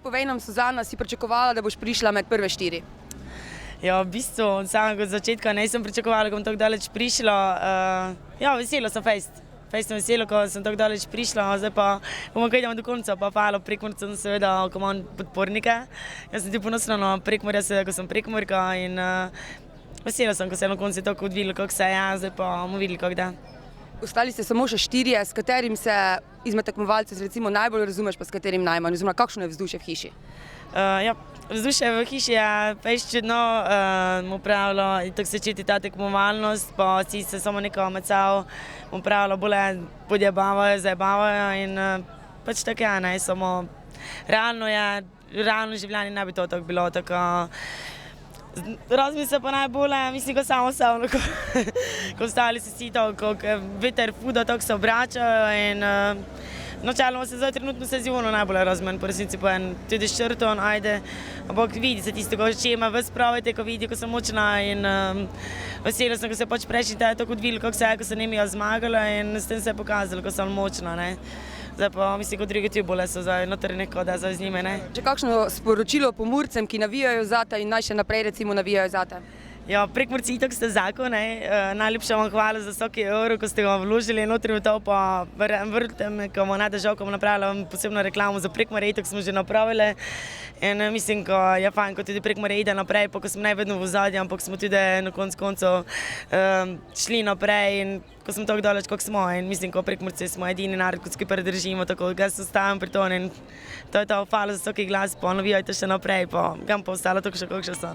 Povej nam, Suzana, si pričakovala, da boš prišla med prve 4? Ja, v bistvu od samega začetka nisem pričakovala, da bom tako daleč prišla. Ja, vesela sem fejst sem vesela, ko sem tako daleč prišla, zdaj pa bomo kaj idemo do konca, pa hvala Prekmurcem seveda, ko imam podpornike. Jaz sem ti ponosna na Prekmurja, seveda, ko sem Prekmurka in vesela sem, ko se je na koncu tako odvilo, kako se je, zdaj pa bomo videli, kako da. Ostali ste samo še 4, s katerim se izmed tekmovalcev recimo najbolj razumeš, pa s katerim najmanj, oziroma kakšno je vzdušje v hiši? Ja, vzdušje v hiši je fejst čudno, pravilo, tako se čuti ta tekmovalnost, pa si se samo neko med sabo, pravilo, bolje podjebavajo, zajebavajo in pač tako je, ne, samo realno življenje ne bi to tako bilo, tako razmi se pa najbolje, mislim, ko samo osebno, ko ostali se si to, ko veter fuda, tako se obračajo in načeloma se zdaj trenutno seziono najbolje razmen, po resnici pa tudi Ščrton, ajde, ampak vidi se tisto, ko če ima ves pravite, ko vidi, ko sem močna in vesela sem, ko se pač prejšnji taj tako odvili, kako se je, ko se njimi zmagala in s tem se je pokazalo, ko sem močna, ne. Zdaj pa mislim, kot drugi ti bole so zdaj noter neko, da zdaj z njime, ne. Če kakšno sporočilo Pomurcem, ki navijajo zate in naj še naprej recimo navijajo zate? Ja, Prekmurci itak ste zakon, ne. Najlepša vam hvala za vsaki evro, ko ste ga vložili notri v to, pa vrte me, ko bomo Nada Žovkom napravila posebno reklamo za Prekmurje, itak smo že napravili. In mislim, ko je fajn, ko tudi Prekmurje ide naprej, pa ko smo ne vedno v ozadju, ampak smo tudi na koncu koncev šli naprej in ko smo tako daleč, kako smo in mislim, ko Prekmurci smo edini narod, ko skupaj držimo, tako da se ostavim pri to in to je to, hvala za vsaki glas, pa navijajte še naprej, pa kam pa ostalo tako še, kako še so.